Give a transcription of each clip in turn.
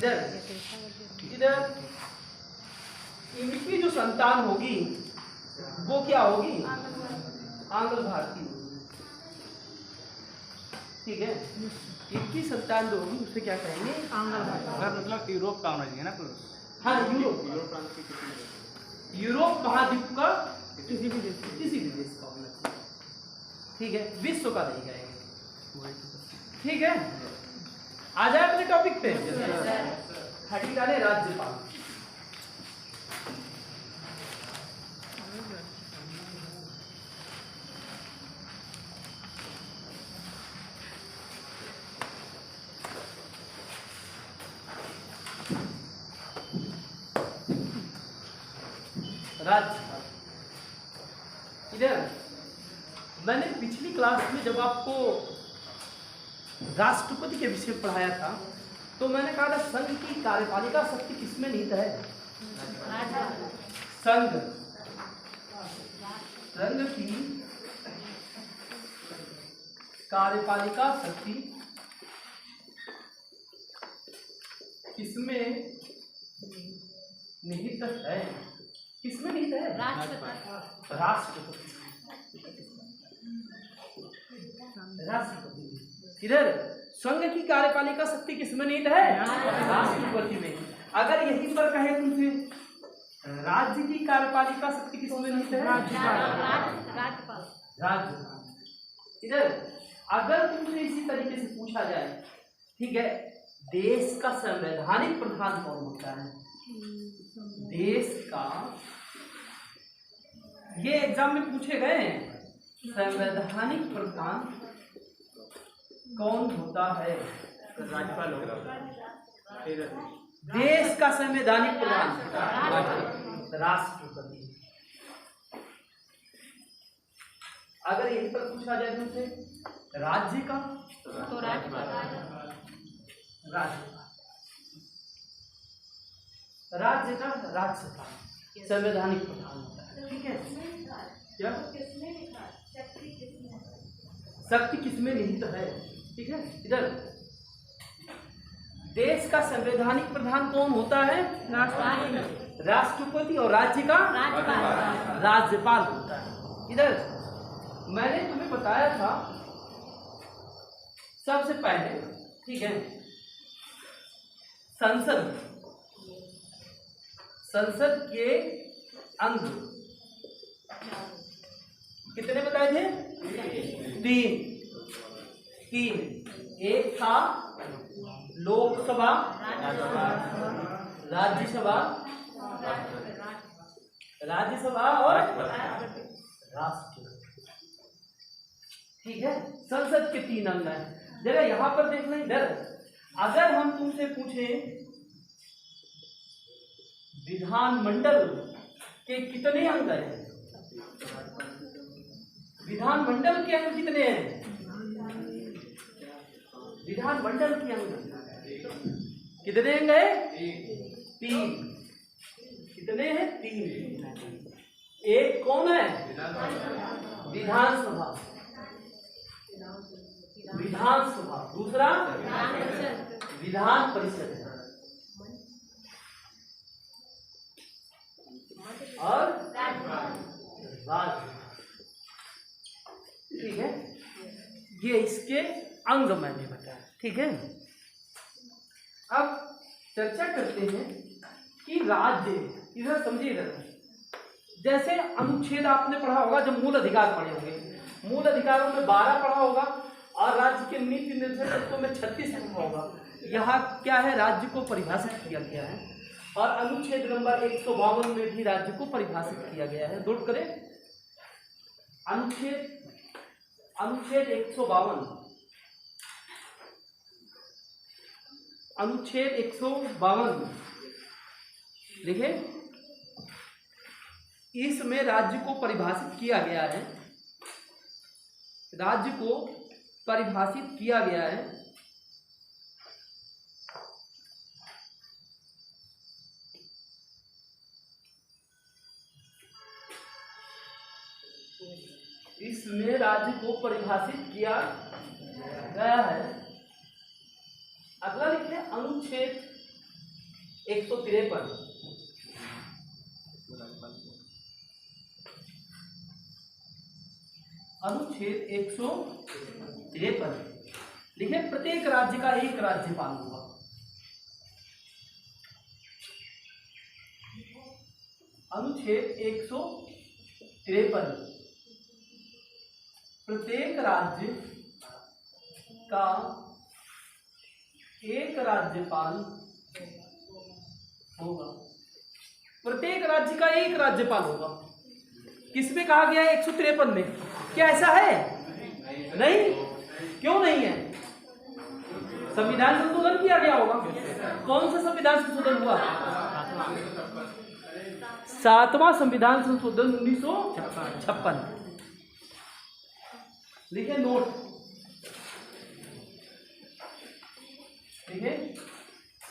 इधर इधर इनकी जो संतान होगी वो क्या होगी? आंग्ल भारतीय। ठीक है, इनकी संतान जो होगी उसे क्या कहेंगे? आंग्ल भारतीय। मतलब यूरोप का होना चाहिए ना पूरा? हाँ, यूरोप महाद्वीप का किसी भी देश का होना चाहिए। ठीक है, विश्व का नहीं कहेंगे। ठीक है, आ जाए अपने टॉपिक पे। खटीका ने राज्यपाल। राज्यपाल इधर मैंने पिछली क्लास में जब आपको राष्ट्रपति के विषय पढ़ाया था तो मैंने कहा था संघ की कार्यपालिका शक्ति किसमें निहित है? संघ की कार्यपालिका शक्ति किसमें निहित है? किसमें निहित है? राष्ट्रपति। इधर संघ की कार्यपालिका शक्ति किसमें निहित है? राष्ट्रपति में। अगर यहीं पर कहे तुमसे राज्य की कार्यपालिका शक्ति किसमें निहित है? राज्यपाल। इधर अगर तुमसे इसी तरीके से पूछा जाए, ठीक है, देश का संवैधानिक प्रधान कौन होता है? देश का, ये एग्जाम में पूछे गए हैं, संवैधानिक प्रधान कौन होता है? राज्यपाल होगा। देश का संवैधानिक प्रधान राष्ट्रपति। अगर यहीं पर पूछा जाए तुमसे राज्य का, तो राज्यपाल। राज्य का राज्यपाल संवैधानिक प्रधान होता है। ठीक है, क्या शक्ति किसमें निहित है? ठीक है, इधर देश का संवैधानिक प्रधान कौन होता है? राष्ट्रपति। और राज्य का राज्यपाल होता है। इधर मैंने तुम्हें बताया था सबसे पहले, ठीक है, संसद के अंग कितने बताए थे? तीन। एक था लोकसभा, राज्यसभा और राष्ट्रपति। ठीक है, संसद के 3 अंग हैं। जरा यहां पर देख लें। इधर अगर हम तुमसे पूछें विधानमंडल के कितने अंग हैं? विधानमंडल के अंग कितने हैं? विधानमंडल के अंग कितने अंग है? 3। कितने हैं? 3। एक कौन है? विधानसभा। दूसरा विधान परिषद और राज्य। ठीक है, ये इसके अंग मैंने बताया। ठीक है, अब चर्चा करते हैं कि राज्य, इधर समझिएगा, जैसे अनुच्छेद आपने पढ़ा होगा, जब मूल अधिकार पढ़े होंगे, मूल अधिकारों में 12 पढ़ा होगा और राज्य के नीति निर्देशकों में 36 पढ़ा होगा। यहाँ क्या है? राज्य को परिभाषित किया गया है और अनुच्छेद नंबर 152 में भी राज्य को परिभाषित किया गया है। नोट करें, अनुच्छेद 152, अनुच्छेद 152 देखिए, इसमें राज्य को परिभाषित किया गया है। राज्य को परिभाषित किया गया है इसमें राज्य को परिभाषित किया गया है। अगला लिखिए अनुच्छेद 153 अनुच्छेद 153 लिखे प्रत्येक राज्य का एक राज्यपाल होगा। अनुच्छेद 153 प्रत्येक राज्य का एक राज्यपाल होगा। प्रत्येक राज्य का एक राज्यपाल होगा। किसमें कहा गया है 153 में? क्या ऐसा है? नहीं। क्यों नहीं है? संविधान संशोधन किया गया होगा। कौन सा संविधान संशोधन हुआ? 7वां संविधान संशोधन 1956। लिखे नोट, लिखे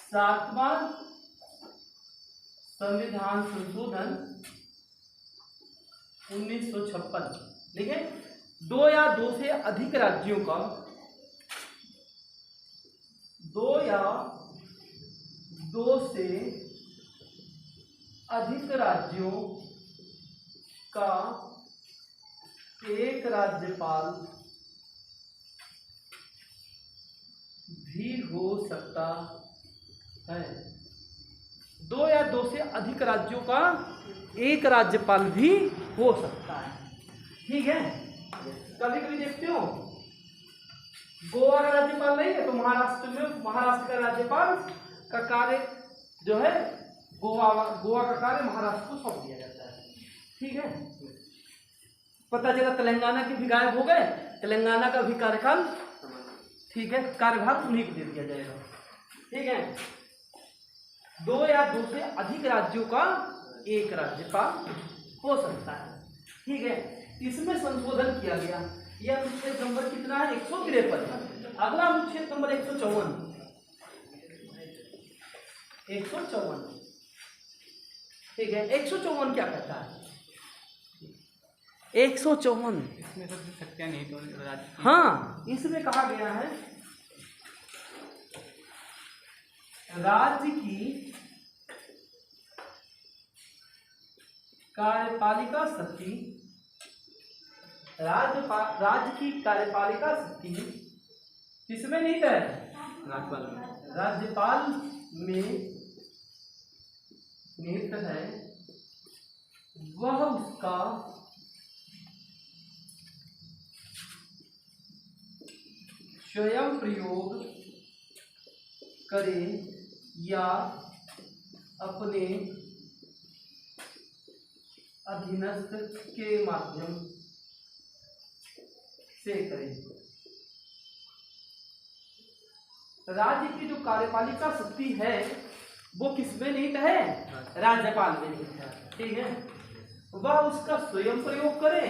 7वां संविधान संशोधन 1956। लिखे 2 या 2 से अधिक राज्यों का 2 या 2 से अधिक राज्यों का एक राज्यपाल भी हो सकता है। 2 या 2 से अधिक राज्यों का एक राज्यपाल भी हो सकता है। ठीक है। कभी कभी देखते हो गोवा का राज्यपाल नहीं है तो महाराष्ट्र में महाराष्ट्र का राज्यपाल का कार्य जो है गोवा का कार्य महाराष्ट्र को सौंप दिया जाता है। ठीक है। पता चला तेलंगाना के भी गायब हो गए, तेलंगाना का भी कार्यकाल, ठीक है, कार्यभार उन्हीं को दे दिया जाएगा। ठीक है। 2 या 2 से अधिक राज्यों का एक राज्यपाल हो सकता है। ठीक है। इसमें संशोधन किया गया। यह अनुच्छेद नंबर कितना है? 153। अगला अनुच्छेद नंबर 154। 154। ठीक है। 154 क्या कहता है? 154 इसमें तो सकते नहीं तो राज्य। हाँ, इसमें कहा गया है राज्य की कार्यपालिका शक्ति, राज्य की कार्यपालिका शक्ति किसमें निहित है? राज्यपाल में निहित है। वह उसका स्वयं प्रयोग करे या अपने अधीनस्थ के माध्यम से करे। राज्य की जो कार्यपालिका शक्ति है वो किसमें निहित है? राज्यपाल में निहित है। ठीक है। वह उसका स्वयं प्रयोग करे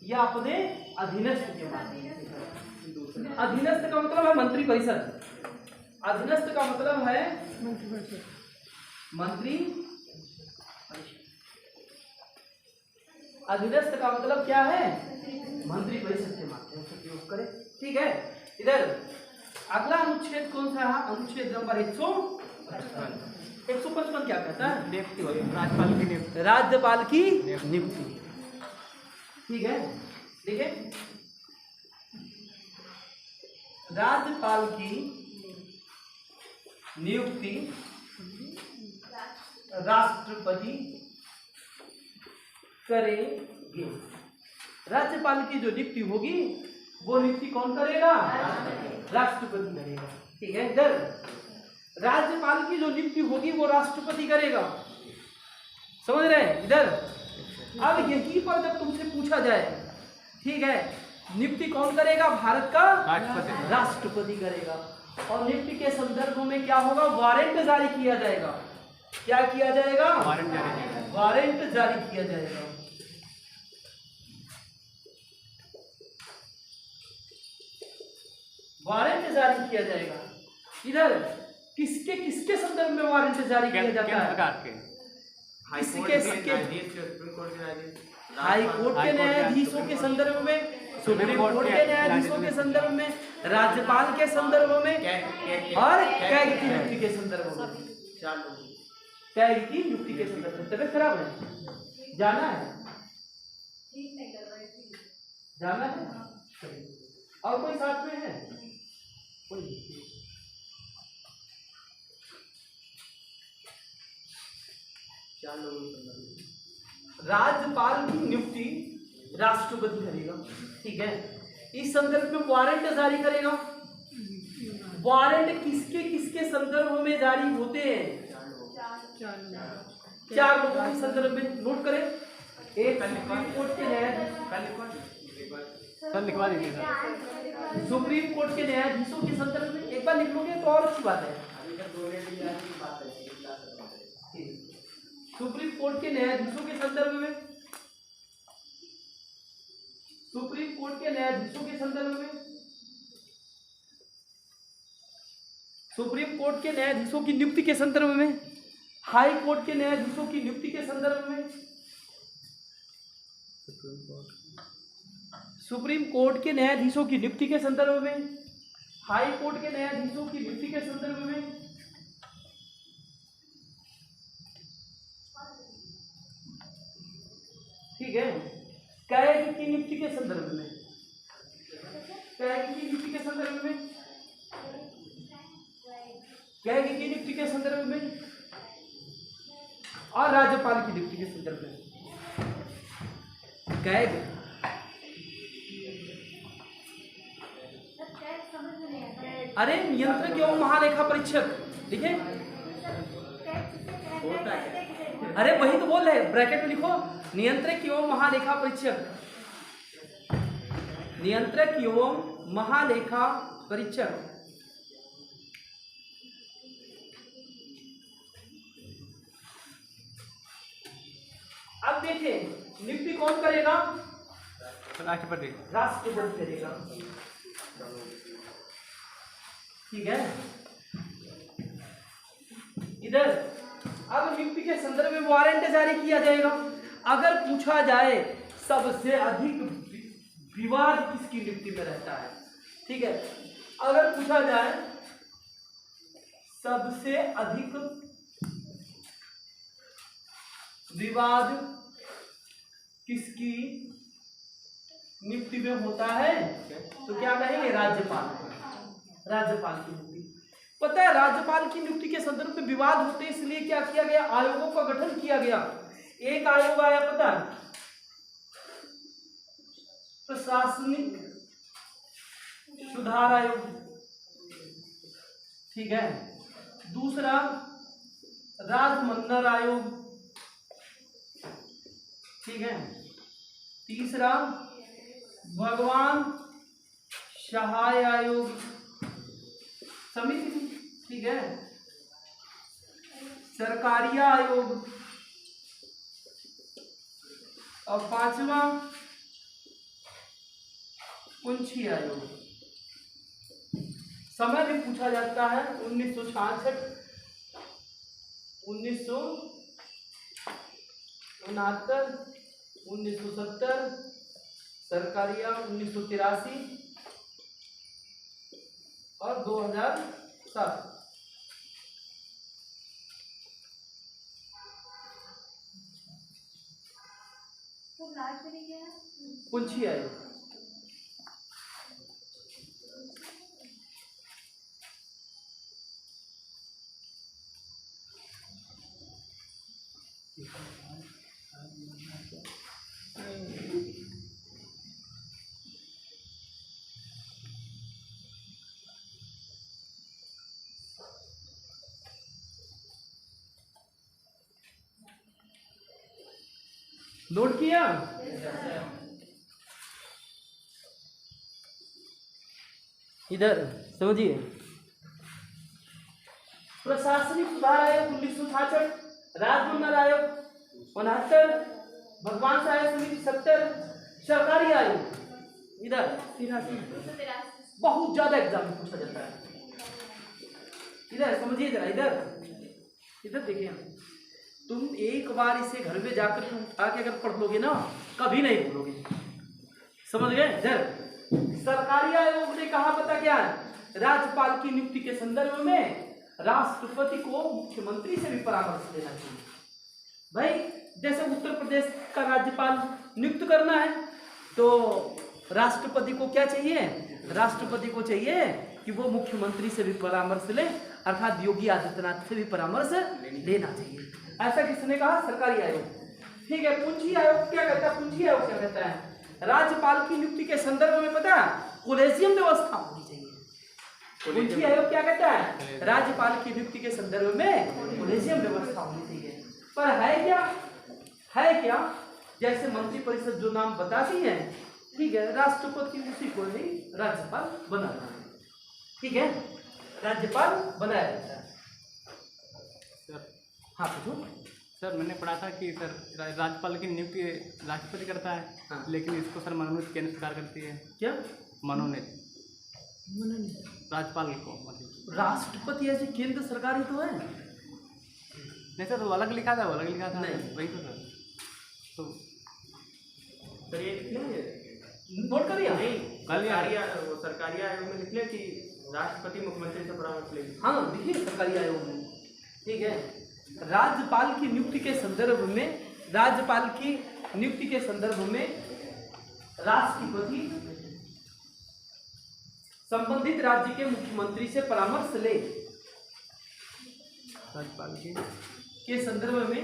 या अपने अधीनस्थ के माध्यम से करे। अधीनस्थ का मतलब है मंत्री परिषद। अधीनस्थ का मतलब है मंत्री। अधीनस्थ का मतलब क्या है? मंत्री परिषद के माध्यम से प्रयोग करे। ठीक है। इधर अगला अनुच्छेद कौन सा है? अनुच्छेद नंबर 155 क्या कहता है? नियुक्ति, राज्यपाल की नियुक्ति। राज्यपाल की नियुक्ति। ठीक है। देखिए राज्यपाल की नियुक्ति राष्ट्रपति करेंगे। राज्यपाल की जो नियुक्ति होगी वो नियुक्ति कौन करेगा? राष्ट्रपति करेगा। ठीक है। इधर राज्यपाल की जो नियुक्ति होगी वो राष्ट्रपति करेगा। समझ रहे हैं? इधर अब यहीं पर जब तुमसे पूछा जाए, ठीक है, नियुक्ति कौन करेगा? भारत का राष्ट्रपति करेगा। और नियुक्ति के संदर्भ में क्या होगा? वारंट जारी किया जाएगा। क्या किया जाएगा? वारंट जारी किया जाएगा। वारंट जारी किया जाएगा। इधर किसके किसके संदर्भ में वारंट जारी किया जाता है? हाई कोर्ट के न्यायाधीशों के संदर्भ में, सुप्रीम कोर्ट के न्यायाधीशों के संदर्भ में, राज्यपाल के संदर्भ में और कैग की नियुक्ति के संदर्भ में। कैग की नियुक्ति के संदर्भ में। तबीयत खराब है, जाना है, जाना है। चलिए, और कोई साथ में है? कोई नहीं। राज्यपाल की नियुक्ति राष्ट्रपति करेगा, ठीक है। इस संदर्भ में वारंट जारी करेगा। वारंट किसके किसके संदर्भ में जारी होते हैं? चार लोगों के संदर्भ में। नोट करें, एक सुप्रीम कोर्ट के न्यायाधीश, कल लिखवा दीजिए सर। सुप्रीम कोर्ट के न्यायाधीशों के संदर्भ में। एक बार लिख लोगे तो और अच्छी बात है। सुप्रीम कोर्ट के न्यायाधीशों के संदर्भ में, सुप्रीम कोर्ट के न्यायाधीशों के संदर्भ में, सुप्रीम कोर्ट के न्यायाधीशों की नियुक्ति के संदर्भ में, हाई कोर्ट के न्यायाधीशों की नियुक्ति के संदर्भ में, सुप्रीम कोर्ट के न्यायाधीशों की नियुक्ति के संदर्भ में, हाई कोर्ट के न्यायाधीशों की नियुक्ति के संदर्भ में, ठीक है। कैग की नियुक्ति के संदर्भ में, कैग की नियुक्ति के संदर्भ में, कैग की नियुक्ति के संदर्भ में, और राज्यपाल की नियुक्ति के संदर्भ में। कैग अरे नियंत्रक एवं महालेखा परीक्षक, ठीक है। अरे वही तो बोल रहे, ब्रैकेट में लिखो, नियंत्रक एवं महालेखा परीक्षक, नियंत्रक एवं महालेखा परीक्षक। अब देखिए, नियुक्ति कौन करेगा? राष्ट्रपति। राष्ट्रपति करेगा, ठीक है। इधर अब नियुक्ति के संदर्भ में वारंट जारी किया जाएगा। अगर पूछा जाए सबसे अधिक विवाद किसकी नियुक्ति में रहता है, ठीक है। अगर पूछा जाए सबसे अधिक विवाद किसकी नियुक्ति में होता है, तो क्या कहेंगे? राज्यपाल, राज्यपाल की नियुक्ति। पता है, राज्यपाल की नियुक्ति के संदर्भ में विवाद होते इसलिए क्या किया गया? आयोगों का गठन किया गया। एक आयोग आया, पता है, प्रशासनिक सुधार आयोग, ठीक है। दूसरा राजमंडल आयोग, ठीक है। तीसरा भगवान सहाय आयोग समिति, ठीक है। सरकारिया आयोग, और पांचवा कुंची आयोग। समय भी पूछा जाता है 1966, 1969, 1970, सरकारिया 1983 और 2007। कुंची आयोग, नोट किया? इधर समझिए, प्रशासनिक सुधार आयोग 1966, राजमंडल आयोग 69, भगवान सहाय समिति 70, सरकारी आयोग इधर 83। बहुत ज्यादा एग्जाम में पूछा जाता है। इधर समझिए जरा, इधर देखिए, तुम एक बार इसे घर में जाकर आके अगर पढ़ लोगे ना, कभी नहीं भूलोगे, समझ गए। इधर सरकारी आयोग ने कहा, पता क्या है? राज्यपाल की नियुक्ति के संदर्भ में राष्ट्रपति को मुख्यमंत्री से भी परामर्श लेना चाहिए। भाई जैसे उत्तर प्रदेश का राज्यपाल नियुक्त करना है तो राष्ट्रपति को क्या चाहिए, राष्ट्रपति को चाहिए कि वो मुख्यमंत्री से भी परामर्श ले, अर्थात योगी आदित्यनाथ से भी परामर्श लेना चाहिए। ऐसा किसने कहा, सरकारी आयोग। ठीक है, पूंजी आयोग क्या कहता है, पूंजी आयोग क्या कहता है, राज्यपाल की नियुक्ति के संदर्भ में पता कोलेजियम व्यवस्था होनी चाहिए। पूंजी आयोग क्या कहता है, राज्यपाल की नियुक्ति के संदर्भ में कोलेजियम व्यवस्था होनी चाहिए। पर है क्या जैसे मंत्रिपरिषद जो नाम बताती है, ठीक है, राष्ट्रपति उसी को ही राज्यपाल बनाता है। ठीक है, राज्यपाल बनाया जाता है। सर हाँ पूछो। सर मैंने पढ़ा था कि सर राज्यपाल की नियुक्ति राष्ट्रपति करता है। हाँ। लेकिन इसको सर मनोनीत केंद्र सरकार करती है। क्या मनोनीत राज्यपाल को, मतलब राष्ट्रपति ऐसे केंद्र सरकार ही तो है। नहीं सर, वो अलग लिखा था, वो अलग लिखा था। नहीं। वही तो सर। तो सर ये लिख लेंगे, नोट करिए। नहीं कल या वो सरकारी आयोग में लिख लें कि राष्ट्रपति मुख्यमंत्री से परामर्श लेंगे। हाँ देखिए सरकारी आयोग में, ठीक है, राज्यपाल की नियुक्ति के संदर्भ में, राज्यपाल की नियुक्ति के संदर्भ में राष्ट्रपति संबंधित राज्य के मुख्यमंत्री से परामर्श ले। राज्यपाल की के संदर्भ में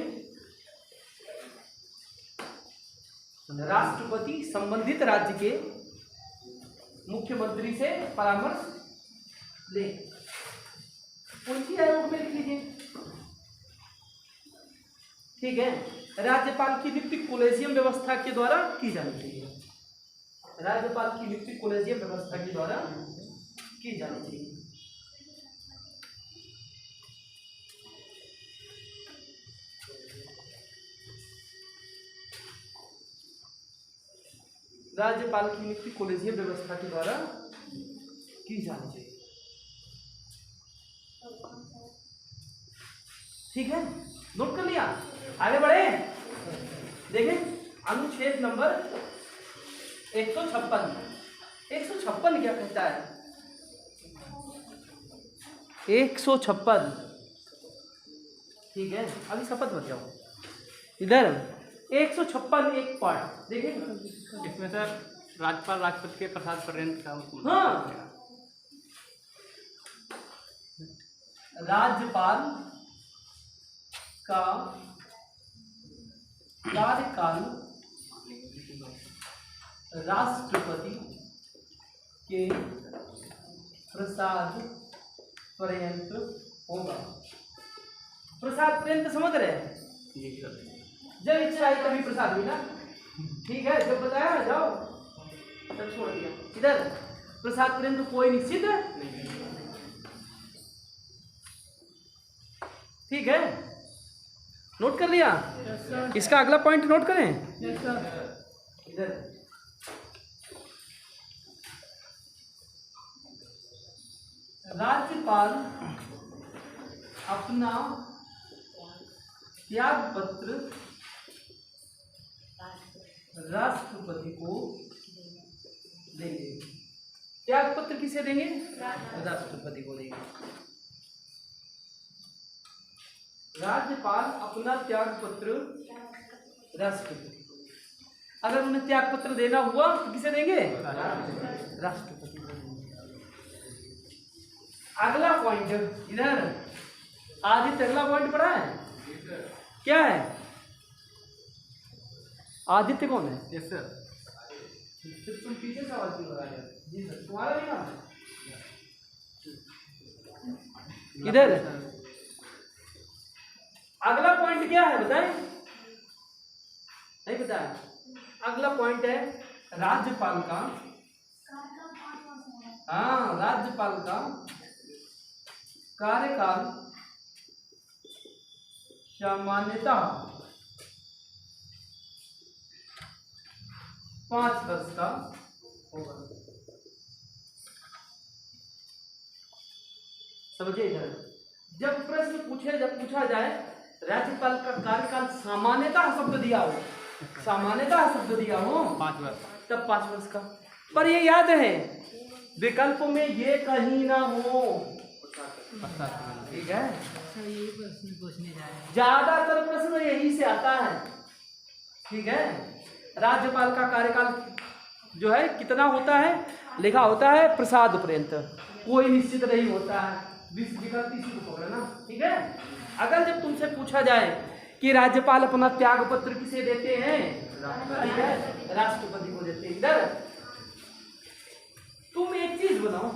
राष्ट्रपति संबंधित राज्य के मुख्यमंत्री से परामर्श ले। पूंजी आयोग में लिख लीजिए। ठीक है, राज्यपाल की नियुक्ति कोलेजियम व्यवस्था के द्वारा की जानी चाहिए। राज्यपाल की नियुक्ति कोलेजियम व्यवस्था के द्वारा की जानी चाहिए। राज्यपाल की नियुक्ति कोलेजियम व्यवस्था के द्वारा की जानी चाहिए। ठीक है, नोट कर लिया, आगे बढ़े। देखें अनुच्छेद नंबर 156। 156 क्या कहता है, 156। ठीक है, अभी शपथ मत जाओ, इधर 156 एक पार्ट देखें। इसमें सर राज्यपाल राष्ट्रपति के प्रसाद पर्यंत का हाँ, राज्यपाल का कार्यकाल राष्ट्रपति के प्रसाद पर्यंत होगा। प्रसाद पर्यंत समझ रहे हैं, जी सर। जब इच्छा आई तभी प्रसाद मिला। ठीक है, जब बताया जाओ तब छोड़ दिया। इधर प्रसाद पर्यंत कोई निश्चित नहीं। ठीक है, नोट कर लिया। इसका अगला पॉइंट नोट करें। इधर राज्यपाल अपना त्याग पत्र राष्ट्रपति को देंगे। त्याग पत्र किसे देंगे, राष्ट्रपति को देंगे। राज्यपाल अपना त्याग पत्र राष्ट्रपति को, अगर उन्हें त्याग पत्र देना हुआ तो किसे देंगे, राष्ट्रपति को देंगे। अगला पॉइंट इधर आदित्य, अगला पॉइंट पढ़ा है, क्या है आदित्य कौन है? Yes sir. तुम पीछे सवाल क्यों लगा रहे हो? जी सर, तुम्हारा भी नाम इधर। अगला पॉइंट क्या है बताएं, नहीं बताया। अगला पॉइंट है राज्यपाल का, हाँ राज्यपाल का कार्यकाल सामान्यतः 5 वर्ष का होगा। समझिए इधर, जब पूछा जाए राज्यपाल का कार्यकाल सामान्यतः शब्द दिया हो, सामान्यतः शब्द दिया हो 5 वर्ष, तब 5 वर्ष का। पर ये याद है विकल्प में ये कहीं ना हो, ठीक है, ज्यादातर प्रश्न यही से आता है। ठीक है, राज्यपाल का कार्यकाल जो है कितना होता है, लिखा होता है प्रसाद पर्यंत, कोई निश्चित नहीं होता है, विकल्प इसी को पकड़ना। ठीक है, अगर जब तुमसे पूछा जाए कि राज्यपाल अपना त्याग पत्र किसे देते हैं, ठीक है, राष्ट्रपति को देते हैं। इधर तुम एक चीज बनाओ,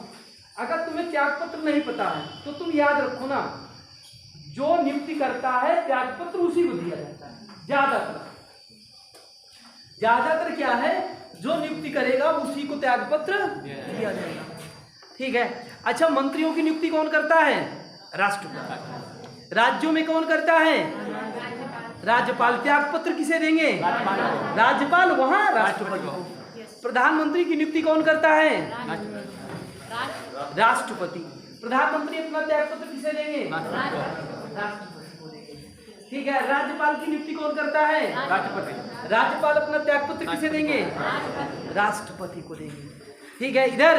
अगर तुम्हें त्याग पत्र नहीं पता है तो तुम याद रखो ना, जो नियुक्ति करता है त्याग पत्र उसी को दिया जाता है। ज्यादातर क्या है, जो नियुक्ति करेगा उसी को त्याग पत्र दिया जाएगा। ठीक है, अच्छा मंत्रियों की नियुक्ति कौन करता है, राष्ट्रपति। राज्यों में कौन करता है, राज्यपाल। त्याग पत्र किसे देंगे, राज्यपाल, वहां राष्ट्रपति को। प्रधानमंत्री की नियुक्ति कौन करता है, राष्ट्रपति। प्रधानमंत्री अपना त्याग पत्र किसे देंगे, राष्ट्रपति को देंगे। ठीक है, राज्यपाल की नियुक्ति कौन करता है, राष्ट्रपति। राज्यपाल अपना त्याग पत्र किसे देंगे, राष्ट्रपति को देंगे। ठीक है, इधर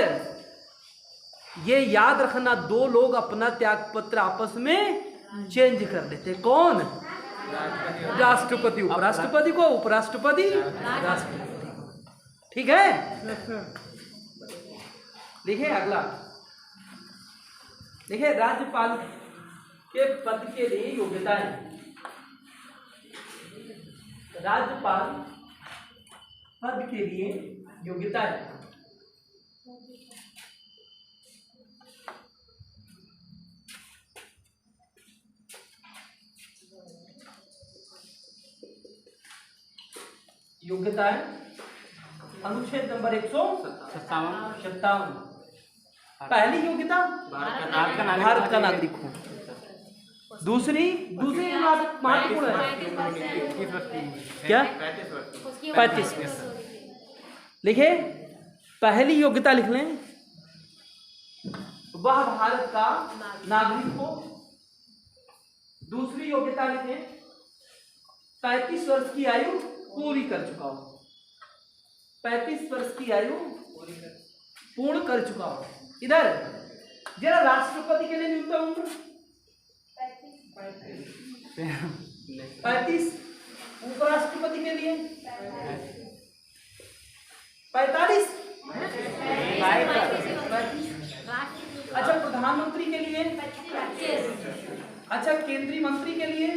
ये याद रखना, दो लोग अपना त्याग पत्र आपस में चेंज कर लेते। कौन, राष्ट्रपति उपराष्ट्रपति को, उपराष्ट्रपति राष्ट्रपति को। ठीक है, देखिए अगला, देखिए राज्यपाल के पद के लिए योग्यताएं। राज्यपाल पद के लिए योग्यताएं। योग्यताएं अनुच्छेद नंबर 157। पहली योग्यता भारत का नागरिक हो। दूसरी महत्वपूर्ण है क्या, 35। लिखे, पहली योग्यता लिख लें, वह भारत का नागरिक हो। दूसरी योग्यता लिखें, 35 वर्ष की आयु पूरी कर चुका हो। 35 वर्ष की आयु पूर्ण कर चुका हो। इधर जरा राष्ट्रपति के लिए न्यूनतम उम्र 35, उपराष्ट्रपति के लिए 45। अच्छा, प्रधानमंत्री के लिए, अच्छा केंद्रीय मंत्री के लिए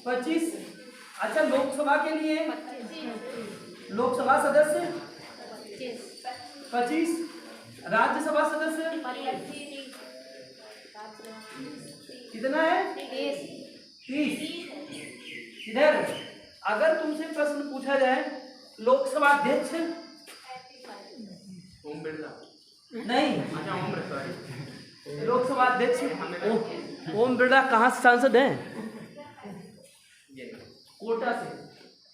25। अच्छा, लोकसभा के लिए, लोकसभा सदस्य 25, राज्यसभा सदस्य कितना है, 30। इधर अगर तुमसे प्रश्न पूछा जाए, लोकसभा अध्यक्ष ओम बिरला नहीं, अच्छा ओम बिरला, लोकसभा अध्यक्ष ओम बिरला कहाँ से सांसद हैं, कोटा से।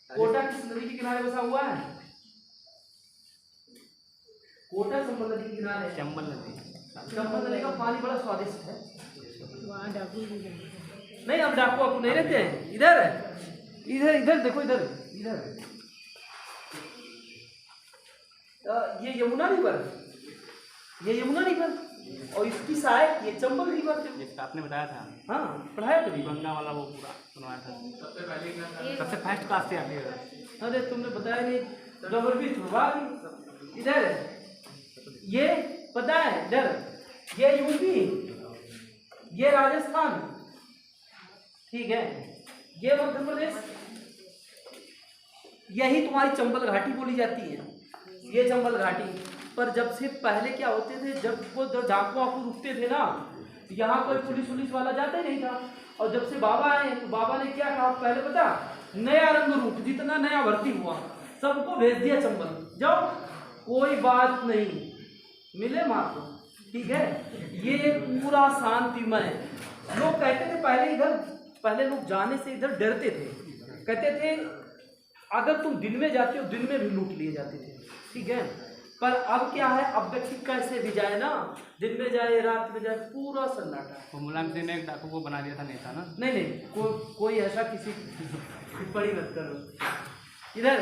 कोटा किस नदी के किनारे बसा हुआ है, कोटा चंबल नदी के किनारे। चंबल नदी, चंबल नदी का पानी बड़ा स्वादिष्ट है। नहीं, अब डाकू आपको नहीं रहते हैं। इधर इधर इधर देखो, इधर इधर ये यमुना रिवर, ये यमुना रिवर, और इसकी सहायक ये चंबल रिवर। जिसका आपने बताया था, हाँ पढ़ाया कभी, गंगा वाला वो पूरा सुनवाया था, सबसे पहले सबसे फर्स्ट क्लास से आती है। अरे तुमने बताया नहीं, डबर भी छुड़वा दी। इधर ये पता है, इधर ये यूपी, ये राजस्थान, ठीक है, ये मध्य प्रदेश, यही तुम्हारी चंबल घाटी बोली जाती है, ये चंबल घाटी। पर जब से पहले क्या होते थे, जब वो डाकू वाकू रुकते थे ना, यहाँ कोई पुलिस वाला जाता ही नहीं था। और जब से बाबा आए तो बाबा ने क्या कहा पहले पता, नया रंग रूप, जितना नया भर्ती हुआ सबको भेज दिया चंबल, जाओ कोई बात नहीं, मिले मात्र, ठीक है। ये पूरा शांतिमय। लोग कहते थे पहले, इधर पहले लोग जाने से इधर डरते थे, कहते थे अगर तुम दिन में जाते हो दिन में भी लूट लिए जाते थे, ठीक है। पर अब क्या है, अब व्यक्ति कैसे भी जाए ना, दिन में जाए रात में जाए, पूरा सन्नाटा। वो मुलायम सिंह ने एक डाकू को बना दिया था नेता ना। नहीं, कोई ऐसा किसी टिप्पणी मत करो। इधर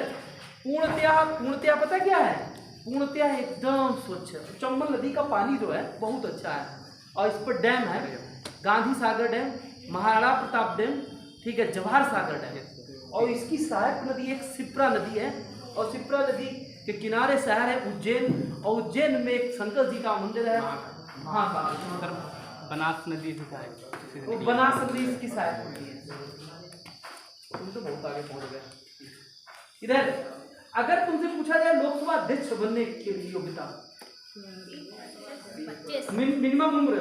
पूर्णतया पता क्या है, पूर्णतः एकदम स्वच्छ है। चंबल नदी का पानी जो है बहुत अच्छा है, और इस पर डैम है, गांधी सागर डैम, महाराणा प्रताप डैम, ठीक है, जवाहर सागर डैम, और इसकी सहायक नदी एक शिप्रा नदी है, और शिप्रा नदी के किनारे शहर है उज्जैन, और उज्जैन में एक शंकर जी का मंदिर है महाकाल। सर बनास नदी से है, वो बनास नदी इसकी सहायक नदी है। तुम तो बहुत आगे पहुंच गए। इधर अगर तुमसे पूछा जाए लोकसभा अध्यक्ष बनने के लिए योग्यता, मिनिमम उम्र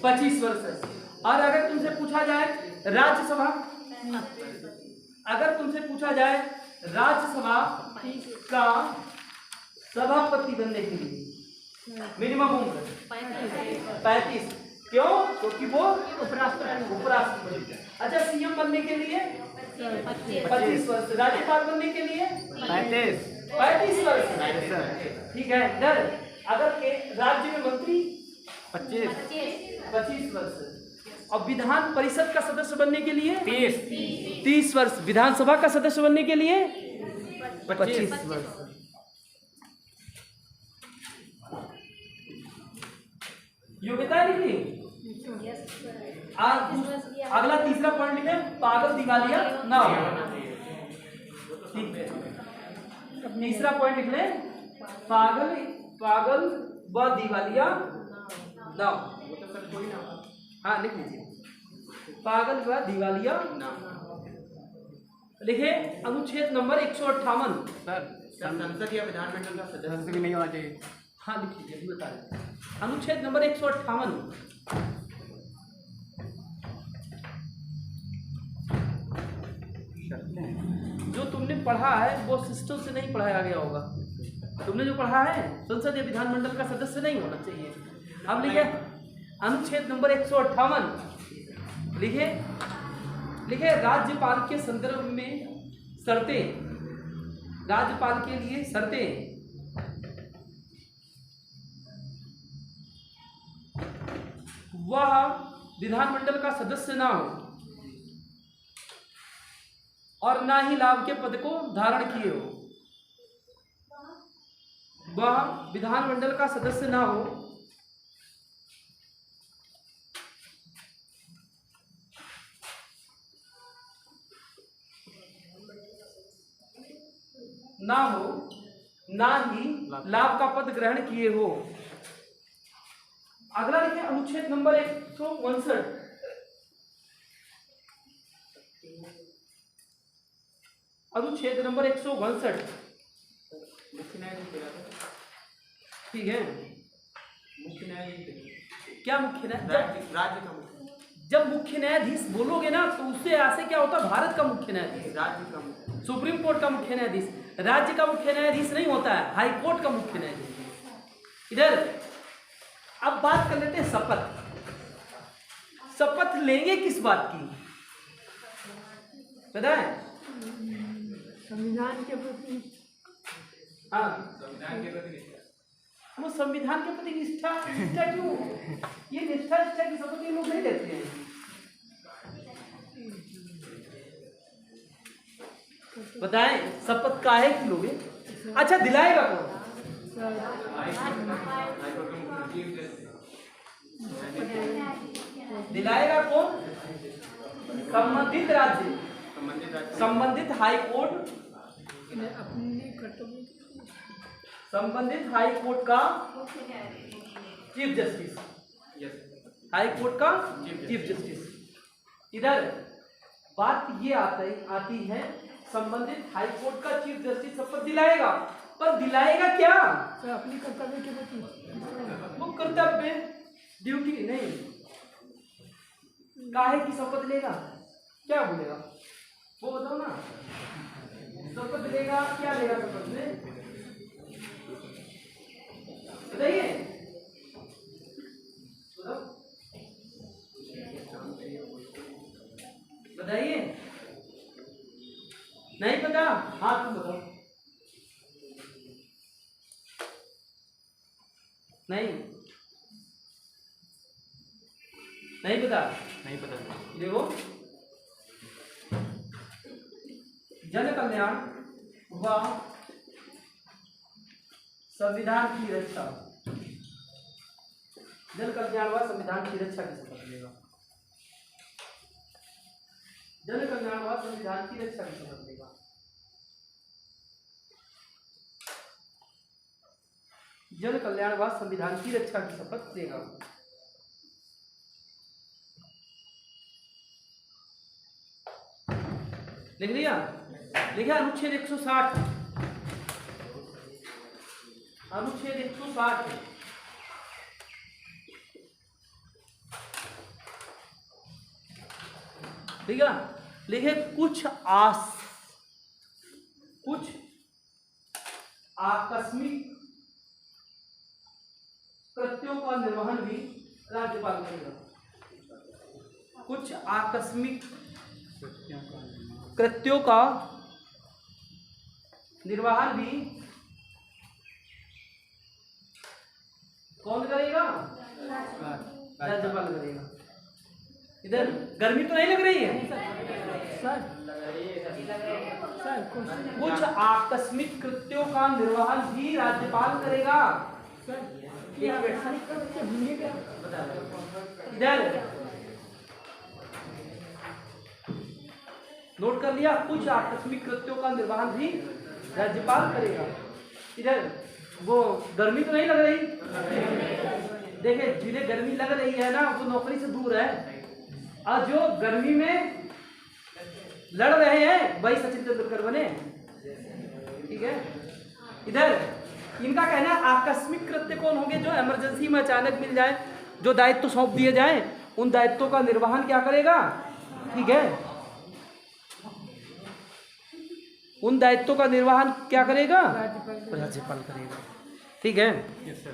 25 वर्ष है। और अगर तुमसे पूछा जाए राज्यसभा, अगर तुमसे पूछा जाए राज्यसभा का सभापति बनने के लिए मिनिमम उम्र 35। क्यों? क्योंकि वो उपराष्ट्रपति। अच्छा, सीएम बनने के लिए 25 वर्ष, राज्यपाल बनने के लिए 35 वर्ष, ठीक है। इधर अगर के राज्य में मंत्री 25 वर्ष, और विधान परिषद का सदस्य बनने के लिए 30 वर्ष, विधानसभा का सदस्य बनने के लिए 25 वर्ष। योग्यता लिखी। अगला तीसरा पॉइंट लिखे, पागल दिवालिया ना हो। तीसरा पॉइंट लिख ले, पागल व दिवालिया ना हो। हाँ लिख लीजिए, पागल व दिवालिया ना लिखे। अनुच्छेद नंबर 158। सर संसद या विधानमंडल का सदस्य भी नहीं होना चाहिए। हाँ लिख लीजिए, अभी बता रहे। अनुच्छेद नंबर 158। जो तुमने पढ़ा है वो सिस्टम से नहीं पढ़ाया गया होगा। तुमने जो पढ़ा है संसद या विधानमंडल का सदस्य नहीं होना चाहिए। अब लिखे अनुच्छेद नंबर 158। लिखे राज्यपाल के संदर्भ में शर्तें, राज्यपाल के लिए शर्तें। वह विधानमंडल का सदस्य ना हो और ना ही लाभ के पद को धारण किए हो। वह विधानमंडल का सदस्य ना हो ना ही लाभ का पद ग्रहण किए हो। अगला लिखे अनुच्छेद नंबर 159। अनुच्छेद नंबर 159, ठीक है। मुख्य न्यायाधीश क्या मुख्य न्यायाधीश? राज्य का मुख्य, जब मुख्य न्यायाधीश बोलोगे ना तो उससे ऐसे क्या होता है, भारत का मुख्य न्यायाधीश, राज्य का मुख्य, सुप्रीम कोर्ट का मुख्य न्यायाधीश। राज्य का मुख्य न्यायाधीश नहीं होता है, हाई कोर्ट का मुख्य न्यायाधीश। इधर अब बात कर लेते हैं शपथ। शपथ लेंगे किस बात की पता है? संविधान के प्रति। हाँ, संविधान के प्रति वो संविधान के प्रति निष्ठा क्यों? ये निष्ठा की शपथ ये लोग नहीं लेते हैं। बताएं शपथ काहे की लोगे? अच्छा, दिलाएगा कौन? दिलाएगा कौन? संबंधित राज्य, संबंधित हाई कोर्ट, संबंधित हाई कोर्ट का चीफ जस्टिस, हाई कोर्ट का चीफ जस्टिस। इधर बात ये आती है संबंधित हाई कोर्ट का चीफ जस्टिस शपथ दिलाएगा, पर दिलाएगा क्या? अपनी कर्तव्य के प्रति। वो कर्तव्य ड्यूटी नहीं, काहे की शपथ लेगा? क्या बोलेगा वो बताओ ना। शपथ लेगा, क्या लेगा शपथ में बताइए। बताइए, नहीं पता? हाँ तुम बताओ। नहीं पता? नहीं पता। देखो, जन कल्याण व संविधान की रक्षा, जन कल्याण व संविधान की रक्षा की शपथ लेगा। जन कल्याण व संविधान की रक्षा की शपथ लेगा। जन कल्याण व संविधान की रक्षा की शपथ लेगा। लिख लिया? लिखा अनुच्छेद 160, अनुच्छेद 160 ठीक है। लिखे कुछ आकस्मिक कृत्यों का निर्वहन भी राज्यपाल करेगा। कुछ आकस्मिक कृत्यों का निर्वहन भी कौन करेगा? राज्यपाल करेगा। इधर गर्मी तो नहीं लग रही है? सर क्वेश्चन कुछ आकस्मिक कृत्यों का निर्वहन भी राज्यपाल करेगा। सर हिंदी का इधर नोट कर लिया? कुछ आकस्मिक कृत्यों का निर्वहन भी राज्यपाल करेगा। इधर वो गर्मी तो नहीं लग रही? देखिए जिन्हें गर्मी लग रही है ना वो नौकरी से दूर है, और जो गर्मी में लड़ रहे हैं वही सचिन तेंदुलकर बने। ठीक है। इधर इनका कहना है आकस्मिक कृत्य कौन होंगे? जो इमरजेंसी में अचानक मिल जाए, जो दायित्व सौंप दिए जाए, उन दायित्वों का निर्वहन क्या करेगा? ठीक है, उन दायित्वों का निर्वहन क्या करेगा? राज्यपाल करेगा। ठीक है, यस सर।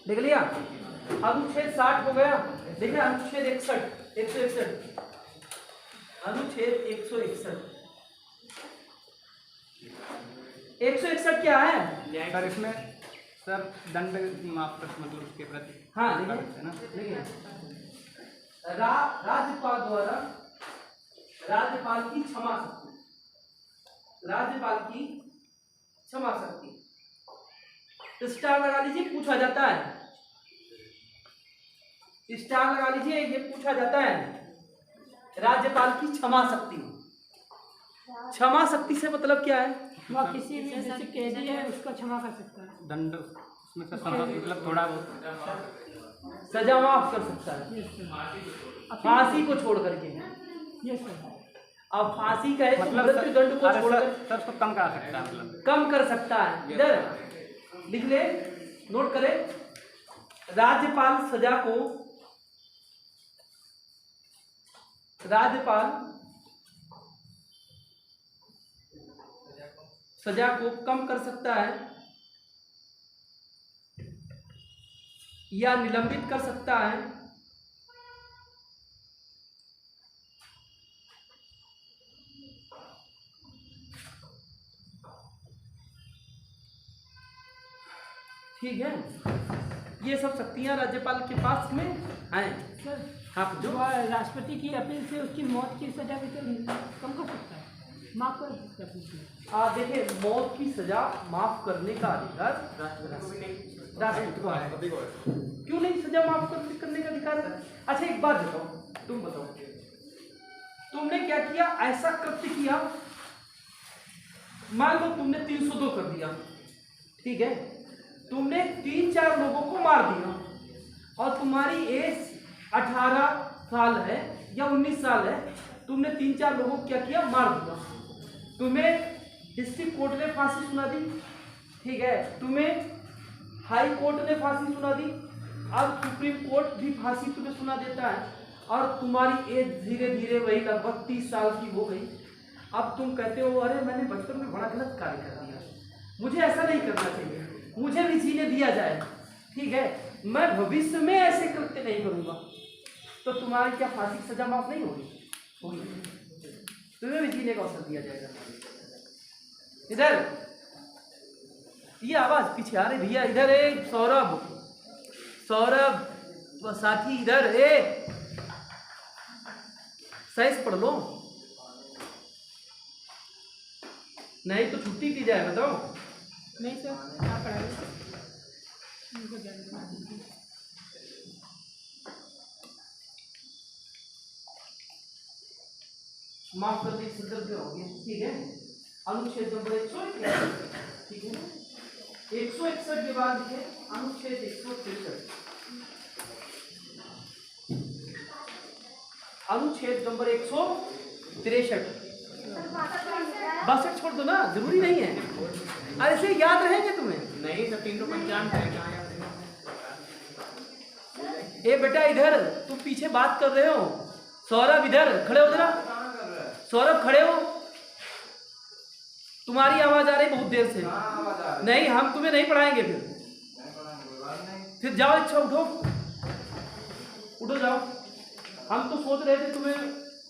देख लिया? अनुच्छेद 60 हो गया। देखिए अनुच्छेद 161 अनुच्छेद 161 क्या है? सर इसमें सर दंड माफ कर मतलब उसके प्रति हाँ है ना। देखिए राज्यपाल द्वारा राज्यपाल की क्षमा शक्ति, राज्यपाल की क्षमा शक्ति स्टार लगा लीजिए, पूछा जाता है। स्टार लगा लीजिए, ये पूछा जाता है राज्यपाल की क्षमा शक्ति। क्षमा शक्ति से मतलब क्या है? वह किसी भी जैसे कैदी है उसका क्षमा कर सकता है। दंड उसमें सर मतलब थोड़ा बहुत सजा माफ कर सकता है यस सर। फांसी को छोड़ करके। Yes sir. अब फांसी कहे तो मतलब मृत्यु दंड को अरे छोड़कर सर उसको कम करा सकता है मतलब कम कर सकता है। इधर लिख ले, नोट करें, राज्यपाल सजा को कम कर सकता है या निलंबित कर सकता है ठीक है। ये सब शक्तियां राज्यपाल के पास में हैं। सर हाँ जो वह राष्ट्रपति की अपील से उसकी मौत की सजा भी तो कम कर सकता है, माफ कर सकता है। देखिए मौत की सजा माफ करने का अधिकार राष्ट्रपति को है। क्यों नहीं सजा माफ करने का अधिकार है? अच्छा एक बात बताओ, तुम बताओ, तुमने क्या किया? ऐसा कृत्य किया, मान लो तुमने 302 कर दिया, ठीक है, तुमने 3-4 लोगों को मार दिया और तुम्हारी एज 18 साल है या 19 साल है, तुमने 3-4 लोगों को क्या किया? मार दिया। तुम्हें डिस्ट्रिक्ट कोर्ट ने फांसी सुना दी, ठीक है, तुम्हें हाई कोर्ट ने फांसी सुना दी, अब सुप्रीम कोर्ट भी फांसी तुम्हें सुना देता है और तुम्हारी एज धीरे धीरे वही लगभग 30 साल की हो गई। अब तुम कहते हो अरे मैंने बचपन में बड़ा गलत कार्य कर दिया, मुझे ऐसा नहीं करना चाहिए, मुझे भी जीने दिया जाए, ठीक है, मैं भविष्य में ऐसे कृत्य नहीं करूंगा। तो तुम्हारी क्या फांसी की सजा माफ नहीं होगी? तुम्हें भी जीने का अवसर दिया जाएगा। इधर ये आवाज पीछे आ रही भैया, इधर एक सौरभ साथी, इधर साइंस पढ़ लो, नहीं तो छुट्टी की जाए, बताओ। नहीं सर, आप पढ़ाइए, उनको ज्ञान बना दीजिए। माफ कर दीजिए, संदर्भ हो गया, ठीक है। अनुच्छेद नंबर 161, ठीक है। 161 के बाद लिखे अनुच्छेद 163, अनुच्छेद नंबर 163। 62 छोड़ दो ना, जरूरी नहीं है, अरे ऐसे याद रहेंगे तुम्हें। नहीं सर, 395 ए बेटा इधर, तुम पीछे बात कर रहे हो। सौरभ इधर खड़े हो जरा, सौरभ खड़े हो, तुम्हारी आवाज आ रही बहुत देर से। नहीं, हम तुम्हें नहीं पढ़ाएंगे फिर जाओ, इच्छा उठो, उठो जाओ। हम तो सोच रहे थे तुम्हें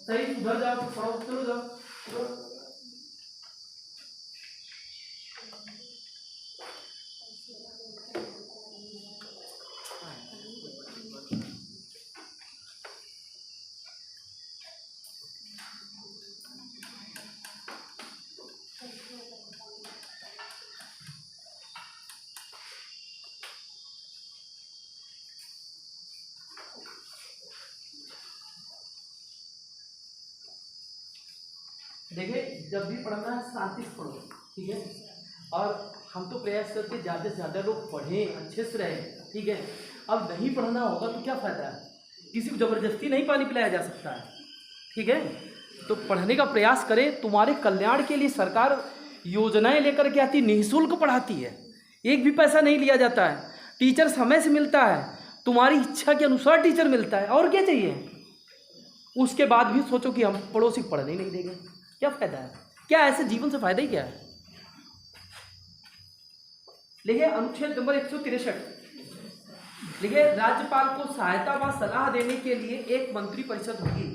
सही सुधर जाओ, पढ़ो, चलो जाओ। देखिए, जब भी पढ़ना है शांति से पढ़ो, ठीक है। और हम तो प्रयास करते हैं ज़्यादा से ज़्यादा लोग पढ़ें, अच्छे से रहें, ठीक है। अब नहीं पढ़ना होगा तो क्या फ़ायदा है, किसी को ज़बरदस्ती नहीं पानी पिलाया जा सकता है, ठीक है। तो पढ़ने का प्रयास करें, तुम्हारे कल्याण के लिए सरकार योजनाएं लेकर के आती, निःशुल्क पढ़ाती है, एक भी पैसा नहीं लिया जाता है, टीचर समय से मिलता है, तुम्हारी इच्छा के अनुसार टीचर मिलता है, और क्या चाहिए। उसके बाद भी सोचो कि हम पड़ोसी को पढ़ने ही नहीं देंगे, क्या फायदा है, क्या ऐसे जीवन से फायदा ही क्या है। लिखिए अनुच्छेद नंबर 163, लिखिए राज्यपाल को सहायता व सलाह देने के लिए एक मंत्री परिषद होगी।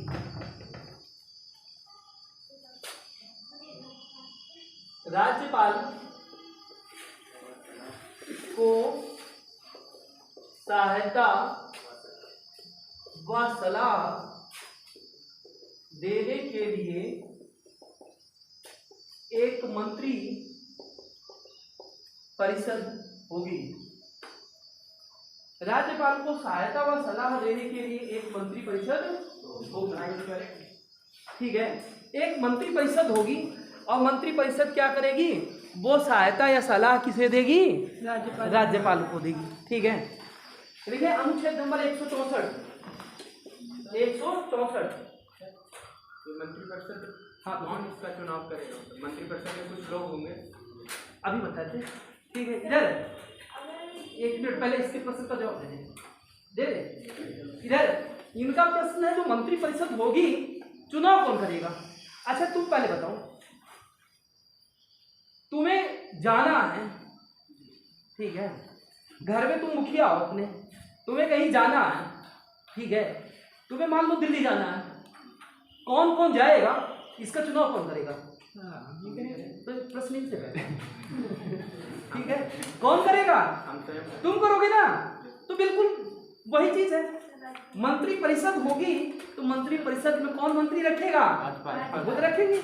राज्यपाल को सहायता व सलाह देने के लिए एक मंत्री परिषद होगी। राज्यपाल को सहायता व सलाह देने के लिए एक मंत्री परिषद होगी, ठीक है। एक मंत्री परिषद होगी और मंत्री परिषद क्या करेगी, वो सहायता या सलाह किसे देगी, राज्यपाल को देगी, ठीक है। देखिए अनुच्छेद नंबर 164, मंत्री परिषद, हाँ कौन इसका चुनाव करेगा। मंत्री परिषद में कुछ लोग होंगे, अभी बताते, ठीक है। इधर 1 मिनट पहले इसके प्रश्न का जवाब दे दे। इधर इनका प्रश्न है, जो मंत्री परिषद होगी चुनाव कौन करेगा। अच्छा तुम पहले बताओ, तुम्हें जाना है, ठीक है, घर में तुम मुखिया हो अपने, तुम्हें कहीं जाना है, ठीक है, तुम्हें मान लो दिल्ली जाना है, कौन कौन जाएगा, इसका चुनाव कौन करेगा। तो प्रश्न ही से ठीक है, कौन करेगा, तुम करोगे ना। तो बिल्कुल वही चीज है, मंत्री परिषद होगी तो मंत्री परिषद में कौन मंत्री रखेगा, खुद रखेंगे।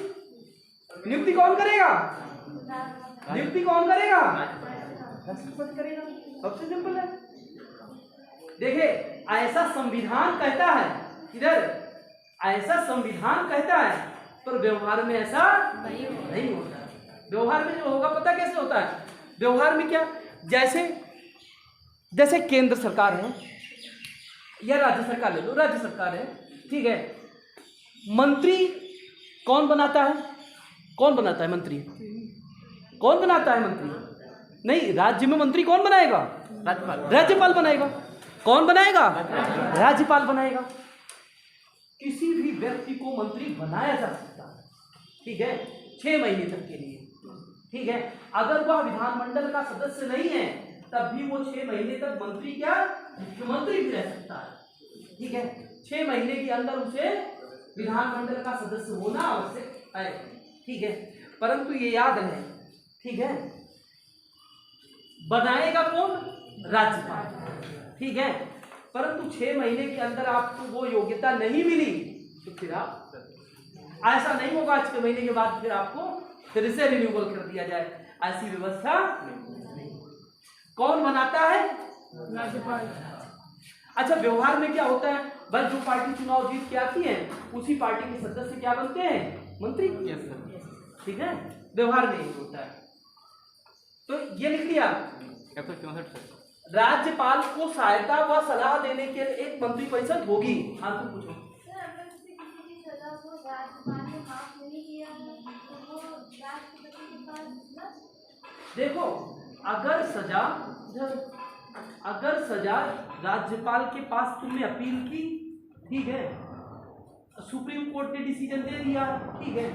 नियुक्ति कौन करेगा, नियुक्ति कौन करेगा, राष्ट्रपति करेगा, सबसे सिंपल है। देखिए ऐसा संविधान कहता है, इधर ऐसा संविधान कहता है, पर व्यवहार में ऐसा नहीं होता। व्यवहार में जो होगा पता कैसे होता है, व्यवहार में क्या, जैसे केंद्र सरकार है या राज्य सरकार ले लो, राज्य सरकार है, ठीक है, मंत्री कौन बनाता है, कौन बनाता है मंत्री, कौन बनाता है मंत्री, नहीं राज्य में मंत्री कौन बनाएगा, राज्यपाल बनाएगा। कौन बनाएगा, राज्यपाल बनाएगा। किसी भी व्यक्ति को मंत्री बनाया जा सकता है, ठीक है, 6 महीने तक के लिए, ठीक है। अगर वह विधानमंडल का सदस्य नहीं है तब भी वो 6 महीने तक मंत्री क्या, मुख्यमंत्री भी रह सकता है, ठीक है। 6 महीने के अंदर उसे विधानमंडल का सदस्य होना आवश्यक है, ठीक है। परंतु ये याद रहे, ठीक है, बनाएगा कौन, राज्यपाल, ठीक है। परंतु 6 महीने के अंदर आपको वो योग्यता नहीं मिली तो फिर आप, ऐसा नहीं होगा 6 महीने के बाद फिर आपको फिर से रिन्यूअल कर दिया जाए। ऐसी व्यवस्था नहीं। कौन बनाता है? राज्यपाल। अच्छा, व्यवहार में क्या होता है? बस जो पार्टी चुनाव जीत के आती है उसी पार्टी के सदस्य क्या बनते हैं? मंत्री। Yes sir. ठीक है, व्यवहार में यही होता है। तो ये लिख लिया 164 सर। राज्यपाल को सहायता व सलाह देने के लिए एक मंत्री परिषद होगी। हाँ तुम पूछो। सर, अगर किसी की सजा को राज्यपाल ने माफ नहीं किया तो वो राष्ट्रपति के पास देखो, अगर सजा राज्यपाल के पास तुमने अपील की, ठीक है, सुप्रीम कोर्ट ने डिसीजन दे दिया, ठीक है,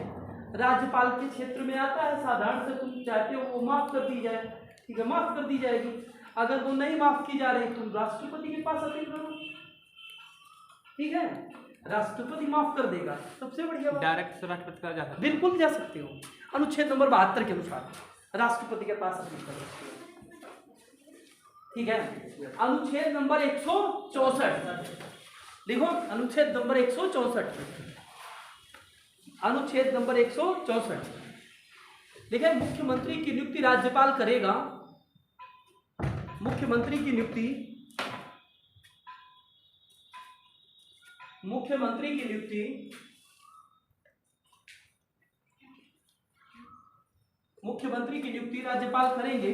राज्यपाल के क्षेत्र में आता है, साधारण से तुम चाहते हो वो माफ कर दी जाए, ठीक है, माफ कर दी जाएगी। अगर वो नहीं माफ की जा रही तुम राष्ट्रपति के पास अपील करो, ठीक है, राष्ट्रपति माफ कर देगा, सबसे बढ़िया बात। डायरेक्ट राष्ट्रपति का जा सकते बिल्कुल जा सकते हो, अनुच्छेद नंबर 72 के अनुसार राष्ट्रपति के पास अपील कर सकते हो, ठीक है। अनुच्छेद नंबर 164 देखो, अनुच्छेद नंबर 164, अनुच्छेद नंबर 164 देखिए, मुख्यमंत्री की नियुक्ति राज्यपाल करेगा। मुख्यमंत्री की नियुक्ति राज्यपाल करेंगे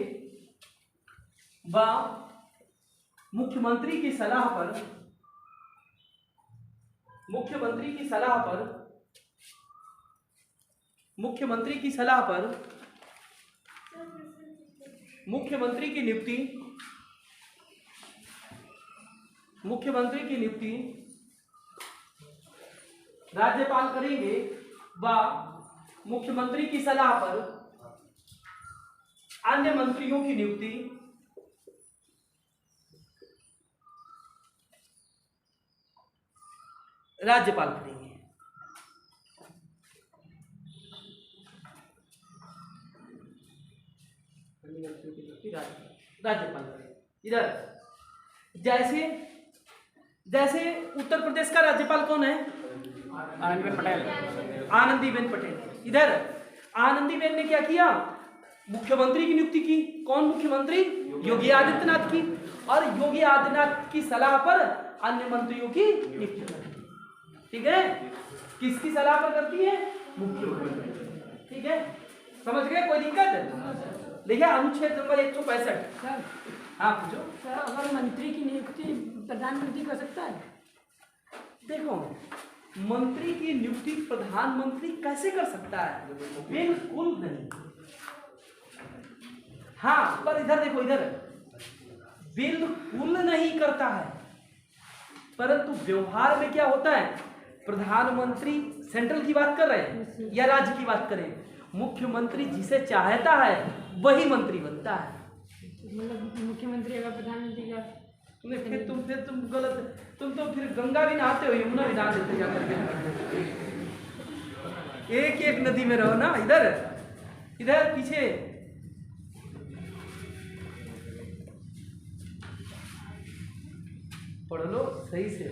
व मुख्यमंत्री की सलाह पर मुख्यमंत्री की नियुक्ति राज्यपाल करेंगे व मुख्यमंत्री की सलाह पर अन्य मंत्रियों की नियुक्ति राज्यपाल करेंगे। राज्यपाल करेंगे। इधर जैसे उत्तर प्रदेश का राज्यपाल कौन है? आनंदीबेन पटेल। आनंदीबेन पटेल। इधर आनंदीबेन ने क्या किया? मुख्यमंत्री की नियुक्ति की। कौन मुख्यमंत्री? योगी आदित्यनाथ की। और योगी आदित्यनाथ की सलाह पर अन्य मंत्रियों की नियुक्ति करती है, ठीक है। किसकी सलाह पर करती है? मुख्यमंत्री, ठीक है। समझ गए? कोई दिक्कत? देखिए अनुच्छेद नंबर 165। सर, हाँ पूछो। सर, अगर मंत्री की नियुक्ति प्रधानमंत्री कर सकता है? देखो, मंत्री की नियुक्ति प्रधानमंत्री कैसे कर सकता है? बिल्कुल नहीं। हाँ, पर इधर देखो, इधर बिल्कुल नहीं करता है, परंतु व्यवहार में क्या होता है? प्रधानमंत्री सेंट्रल की बात कर रहे हैं या राज्य की बात करें? मुख्यमंत्री जिसे चाहता है वही मंत्री बनता है। मतलब मुख्यमंत्री अगर प्रधानमंत्री का तुम गलत, तुम तो फिर गंगा भी नहाते हो, यमुना भी नहा देते जा करके। एक नदी में रहो ना। इधर पीछे पढ़ लो सही से।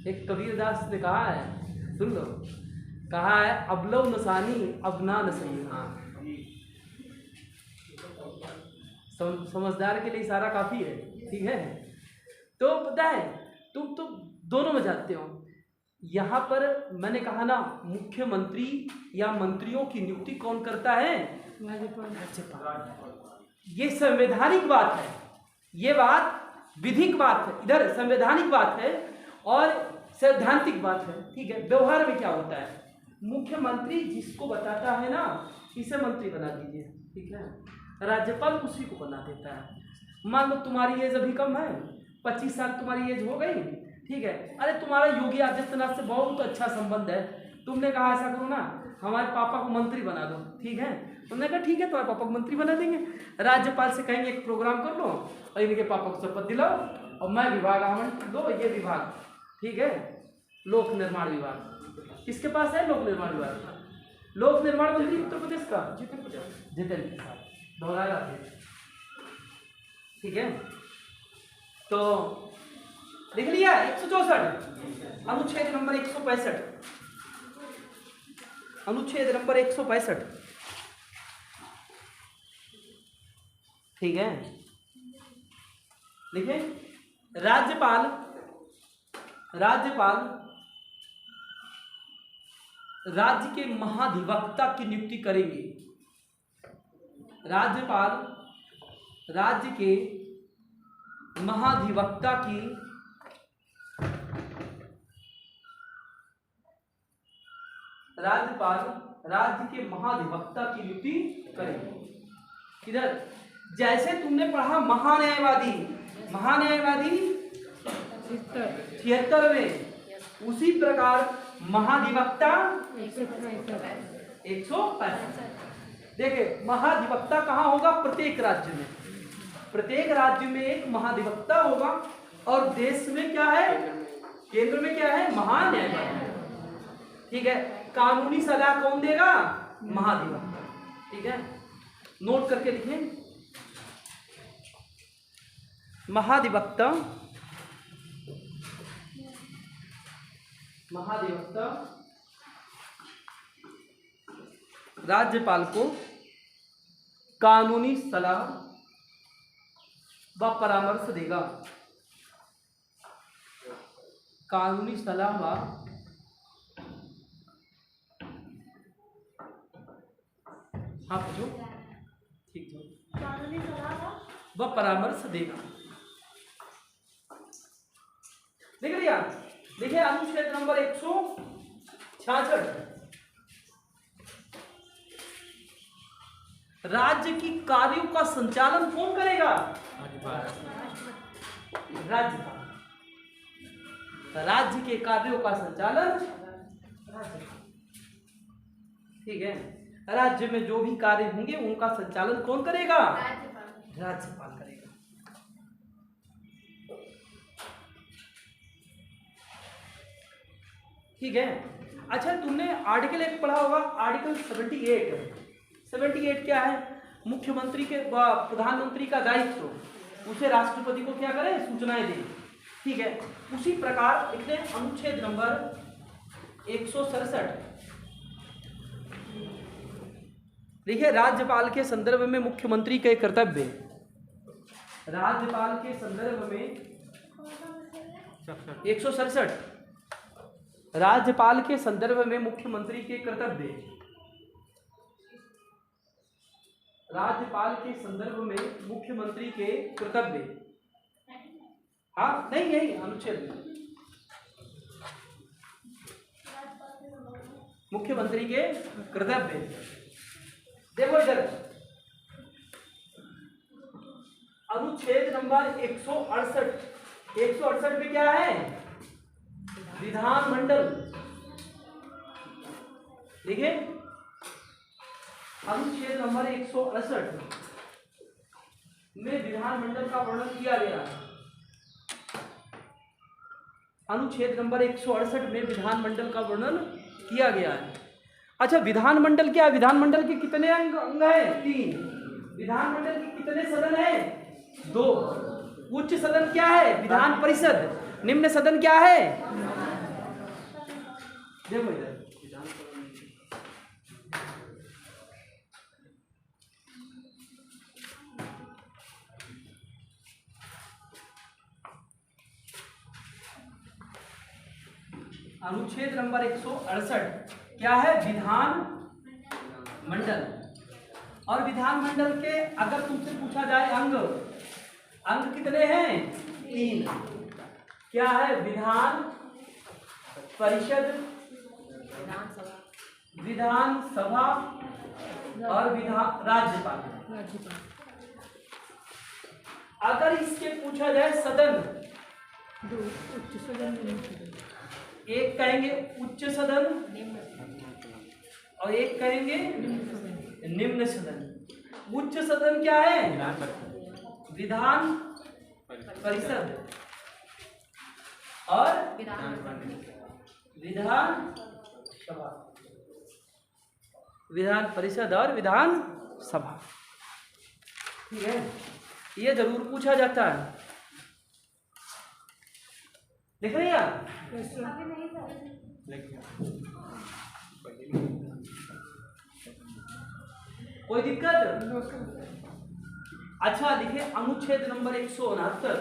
एक कबीरदास ने कहा है, सुन लो, कहा है अबलव नसानी अबना नसनी। समझदार के लिए इशारा काफी है, ठीक है। तो पता है, तुम तो दोनों में जाते हो। यहाँ पर मैंने कहा ना, मुख्यमंत्री या मंत्रियों की नियुक्ति कौन करता है? राज्यपाल। ये संवैधानिक बात है, ये बात विधिक बात है, इधर संवैधानिक बात है और सैद्धांतिक बात है, ठीक है। व्यवहार में क्या होता है? मुख्यमंत्री जिसको बताता है ना, इसे मंत्री बना दीजिए, ठीक है। राज्यपाल उसी को बना देता है। मान लो तुम्हारी एज अभी कम है, 25 साल तुम्हारी एज हो गई, ठीक है। अरे तुम्हारा योगी आदित्यनाथ से बहुत अच्छा संबंध है, तुमने कहा ऐसा करो ना, हमारे पापा को मंत्री बना दो, ठीक है। तुमने कहा ठीक है, तुम्हारे पापा को मंत्री बना देंगे। राज्यपाल से कहेंगे एक प्रोग्राम कर लो और इनके पापा को शपथ दिलाओ और मैं विभाग आवंटित दो, ये विभाग, ठीक है, लोक निर्माण विभाग। किसके पास है लोक निर्माण विभाग? लोक निर्माण मंत्री उत्तर प्रदेश का जितेंद्र प्रसाद, दोहराया थे, ठीक है। तो लिख लिया 164, अनुच्छेद नंबर 165, अनुच्छेद नंबर 165। ठीक है, देखिए राज्यपाल राज्य के महाधिवक्ता की नियुक्ति करेंगे। राज्यपाल राज्य के महाधिवक्ता की नियुक्ति करेंगे। इधर जैसे तुमने पढ़ा महान्यायवादी 76वें, उसी प्रकार महाधिवक्ता 165। देखिए महाधिवक्ता कहाँ होगा? प्रत्येक राज्य में एक महाधिवक्ता होगा, और देश में क्या है? केंद्र में क्या है? महान्यायवादी। ठीक है, कानूनी सलाह कौन देगा? महाधिवक्ता। ठीक है, नोट करके लिखें। महाधिवक्ता राज्यपाल को कानूनी सलाह व परामर्श देगा। कानूनी सलाह व जो ठीक जो कानूनी सलाह व परामर्श देगा। देख लिया? देखिए अनुच्छेद नंबर 166, राज्य की कार्यों का संचालन कौन करेगा? राज्यपाल। राज्य के कार्यों का संचालन ठीक है, राज्य में जो भी कार्य होंगे उनका संचालन कौन करेगा? राज्यपाल करेगा। ठीक है, अच्छा तुमने आर्टिकल 1 पढ़ा होगा, आर्टिकल 78 क्या है? मुख्यमंत्री के प्रधानमंत्री का दायित्व, उसे राष्ट्रपति को क्या करे? सूचनाएं दे। ठीक है, उसी प्रकार लिखते हैं अनुच्छेद नंबर 167। देखिए राज्यपाल के संदर्भ में मुख्यमंत्री के कर्तव्य, राज्यपाल के संदर्भ में 167, राज्यपाल के संदर्भ में मुख्यमंत्री के कर्तव्य, राज्यपाल के संदर्भ में मुख्यमंत्री के कर्तव्य। हाँ नहीं यही अनुच्छेद में मुख्यमंत्री के कर्तव्य। देखो इधर अनुच्छेद नंबर 168 में क्या है? विधानमंडल। देखिए अनुच्छेद नंबर 168 में विधानमंडल का वर्णन किया गया है। अनुच्छेद नंबर 168 में विधानमंडल का वर्णन किया गया है। अच्छा विधानमंडल क्या है? विधानमंडल के कितने अंग हैं? 3। विधानमंडल के कितने सदन हैं? 2। उच्च सदन क्या है? विधान परिषद। निम्न सदन क्या है? देखो इधर अनुच्छेद नंबर 168 क्या है? विधान मंडल। और विधानमंडल के अगर तुमसे पूछा जाए अंग कितने हैं? 3। क्या है? विधान परिषद, विधानसभा और राज्यपाल। अगर इसके पूछा जाए सदन, 2 उच्च सदन, एक कहेंगे उच्च सदन और एक कहेंगे निम्न सदन। उच्च सदन क्या है? विधान परिषद और विधानसभा। विधान परिषद और विधानसभा। ठीक है, ये जरूर पूछा जाता है। देख रहे हैं आप? कोई दिक्कत? अच्छा लिखे अनुच्छेद नंबर 169,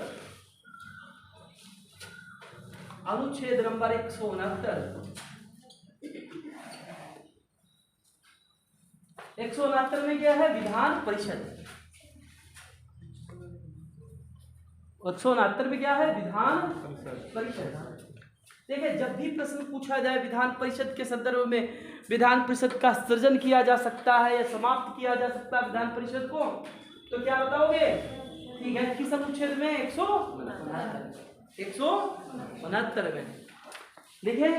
अनुच्छेद नंबर 169 में क्या है? विधान परिषद। 169 में क्या है? विधान परिषद। देखिए, जब भी प्रश्न पूछा जाए विधान परिषद के संदर्भ में, विधान परिषद का सृजन किया जा सकता है या समाप्त किया जा सकता है विधान परिषद को, तो क्या बताओगे? ठीक है, किस अनुच्छेद में? 169 में। देखिए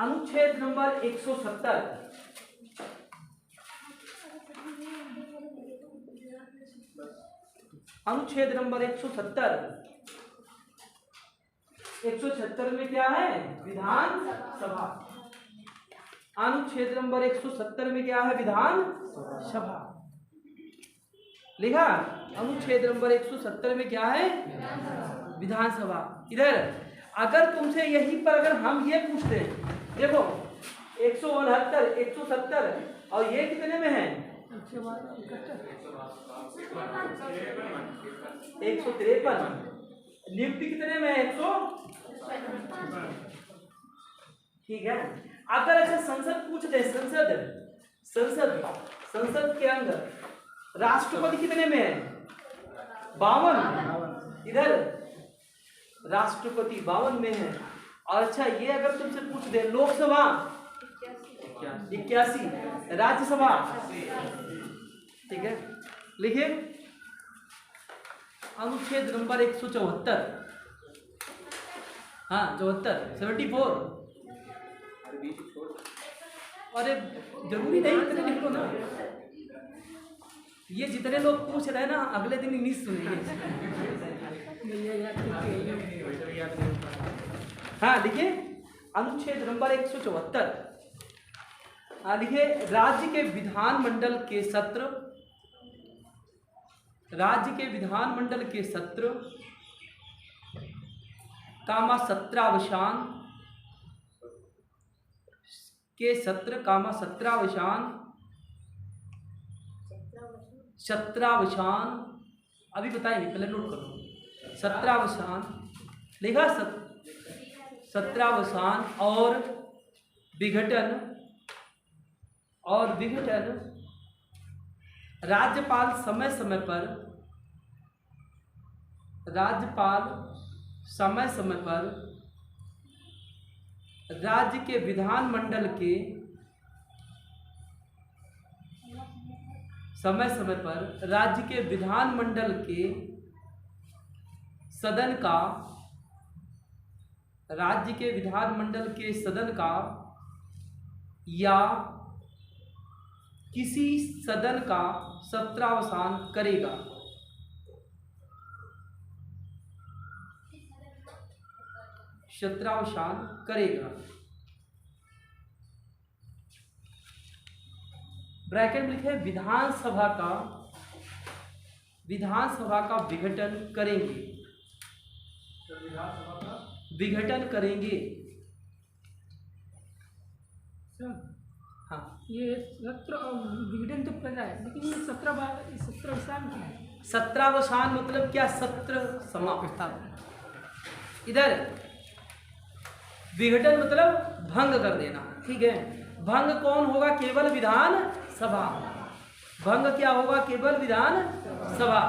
अनुच्छेद नंबर 170, अनुच्छेद नंबर 170 में क्या है? विधान सभा। अनुच्छेद नंबर 170 में क्या है? विधान सभा। लिखा? अनुच्छेद नंबर 170 में क्या है? विधानसभा। इधर अगर तुमसे यहीं पर अगर हम ये पूछते हैं, देखो 169, 170 और ये कितने में है? 153। नियुक्ति कितने में है? 100। ठीक है। अगर अच्छा संसद पूछ दे, संसद के अंदर राष्ट्रपति कितने में है? 52। इधर राष्ट्रपति 52 में है। और अच्छा ये अगर तुमसे पूछ दे लोकसभा 81, राज्यसभा, ठीक है, लिखिए अनुच्छेद नंबर 174, हाँ 74। अरे जरूरी नहीं इतने लिख लो ना, ये जितने लोग पूछ रहे हैं ना अगले दिन इंग्लिश सुनेंगे। हाँ लिखिए अनुच्छेद नंबर 174। हाँ लिखिए राज्य के विधानमंडल के सत्र, राज्य के विधानमंडल के सत्र कामा सत्रावसान के सत्र कामा सत्रावसान, अभी बताएंगे पहले नोट करो। सत्रावसान लिखा, सत्रावसान और विघटन राज्यपाल समय समय पर राज्य के विधानमंडल के सदन का या किसी सदन का सत्रावसान करेगा। ब्रैकेट में लिखे विधानसभा का विघटन करेंगे। हाँ ये सत्र विघटन तो पता है, लेकिन ये सत्रावसान क्या है? सत्रावसान मतलब क्या? सत्र समाप्त। इधर विघटन मतलब भंग कर देना, ठीक है। भंग कौन होगा? केवल विधान सभा। भंग क्या होगा? केवल विधान सभा,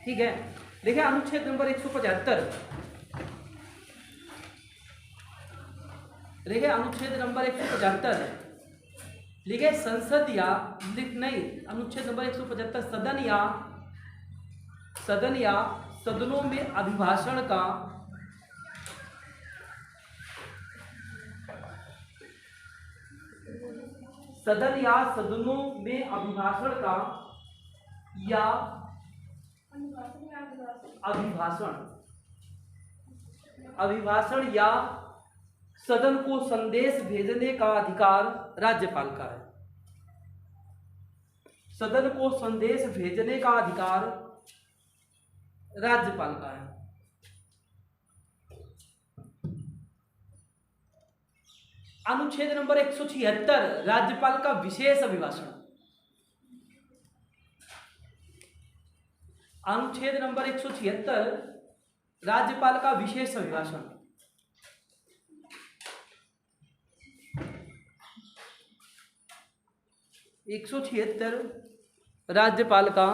ठीक है। देखिए अनुच्छेद नंबर 175, देखिए अनुच्छेद नंबर 175 लिखे संसद या अनुच्छेद नंबर 175 सदन या सदनों में अभिभाषण का या अभिभाषण या सदन को संदेश भेजने का अधिकार राज्यपाल का है। सदन को संदेश भेजने का अधिकार राज्यपाल का है। अनुच्छेद नंबर 176 राज्यपाल का विशेष अभिभाषण। अनुच्छेद नंबर 176 राज्यपाल का विशेष अभिभाषण। 176 राज्यपाल का